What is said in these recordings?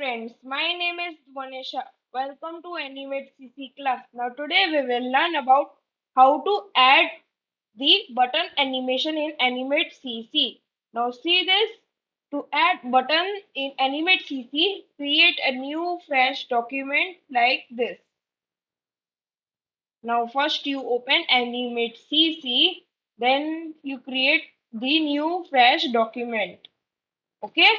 friends, my name is Dhvanesha. Welcome to Animate CC class. Now today we will learn about how to add the button animation in Animate CC. Now see this. To add button in Animate CC, create a new fresh document like this. Now first you open Animate CC, then you create the new fresh document. Okay?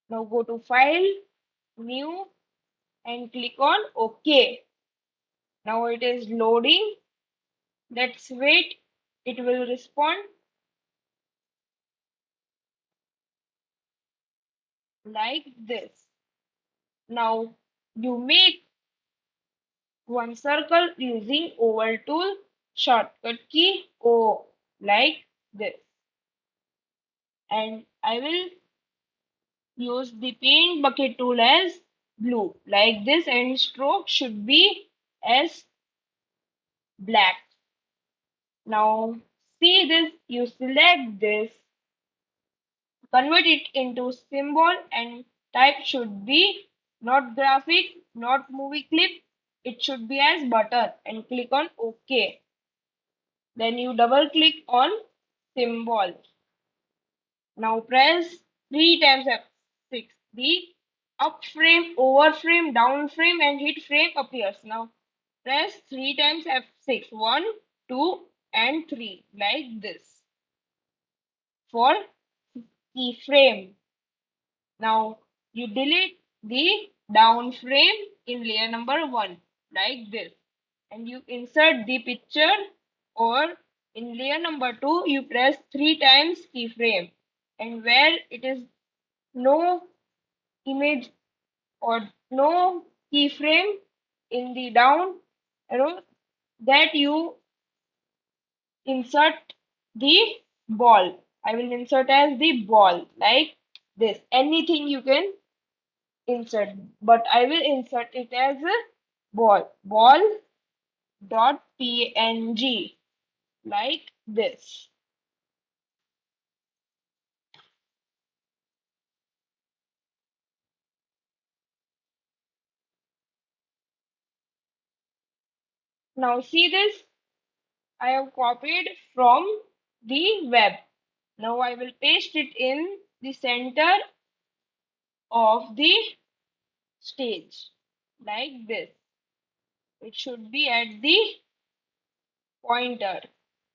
Now go to File, New and click on OK. Now it is loading. Let's wait. It will respond like this. Now you make one circle using oval tool, shortcut key O like this. And I will use the paint bucket tool as blue like this, and stroke should be as black. Now see this, you select this, convert it into symbol, and type should be not graphic, not movie clip. It should be as button and click on OK. Then you double click on symbol. Now press 3 times F6. The up frame, over frame, down frame and hit frame appears. Now press 3 times F6. 1, 2 and 3 like this for keyframe. Now you delete the down frame in layer number 1 like this, and you insert the picture, or in layer number 2 you press 3 times keyframe, and where it is no image or no keyframe in the down arrow, that you insert the ball. I will insert as the ball like this. Anything you can insert, but I will insert it as a ball dot png like this. Now see this, I have copied from the web. Now I will paste it in the center of the stage like this. It should be at the pointer,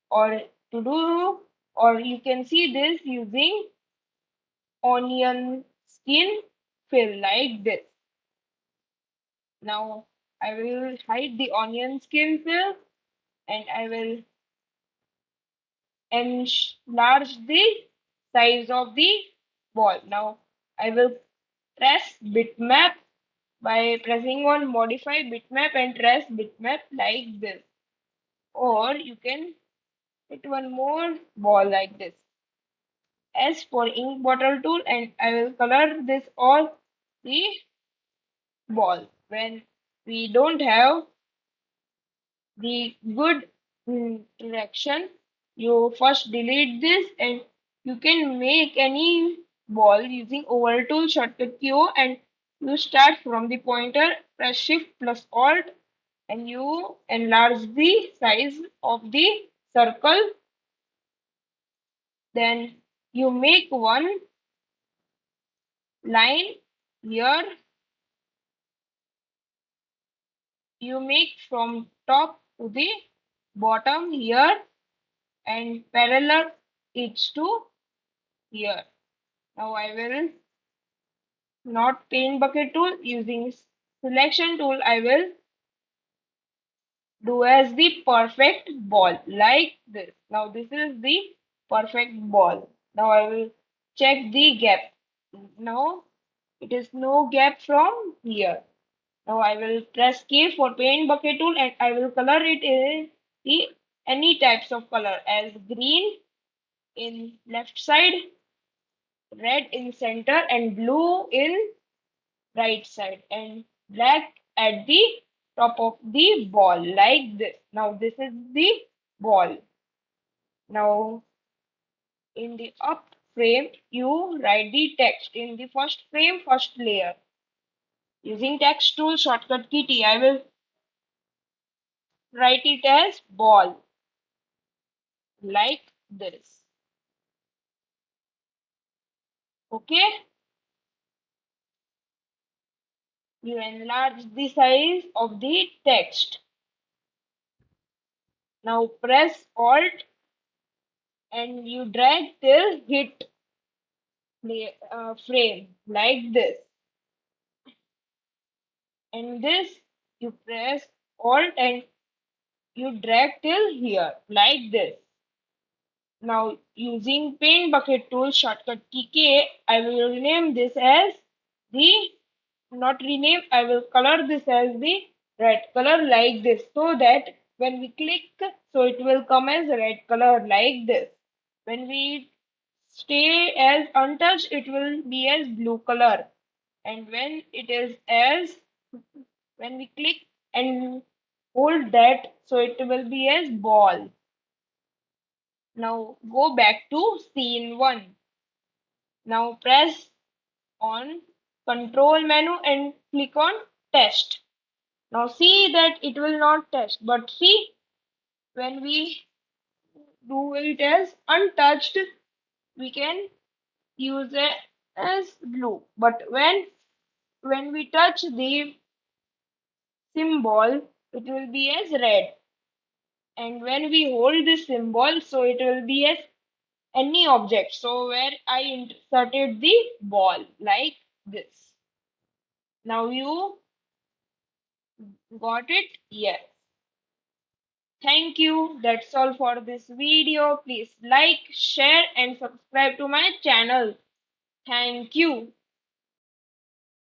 or to do, or you can see this using onion skin fill like this. Now I will hide the onion skin fill, and I will enlarge the size of the ball. Now I will press bitmap by pressing on modify bitmap and press bitmap like this. Or you can hit one more ball like this. S for ink bottle tool, and I will color this all the ball. When we don't have the good direction, you first delete this, and you can make any ball using oval tool, shortcut key O, and you start from the pointer, press shift plus alt, and you enlarge the size of the circle. Then you make one line here, you make from top to the bottom here, and parallel it to here. Now I will not paint bucket tool, using selection tool I will do as the perfect ball like this. Now this is the perfect ball. Now I will check the gap. Now it is no gap from here. Now I will press K for paint bucket tool, and I will color it in the any types of color, as green in left side, red in center, and blue in right side, and black at the top of the ball like this. Now this is the ball. Now In the up frame, you write the text. In the first frame, first layer. Using text tool shortcut key T, I will write it as ball, like this. Okay? You enlarge the size of the text. Now press Alt and you drag till hit frame like this. And this you press Alt and you drag till here like this. Now using paint bucket tool shortcut key K, I will rename this as the not rename, I will color this as the red color like this, so that when we click, so it will come as red color like this. When we stay as untouched, it will be as blue color. And when it is as when we click and hold that, so it will be as ball. Now go back to scene 1. Now press on control menu and click on test. Now see that it will not test, but see when we do it as untouched, we can use it as blue. But when we touch the symbol, it will be as red. And when we hold this symbol, so it will be as any object. So where I inserted the ball like this. Now you got it? Yes. Thank you. That's all for this video. Please like, share and subscribe to my channel. Thank you.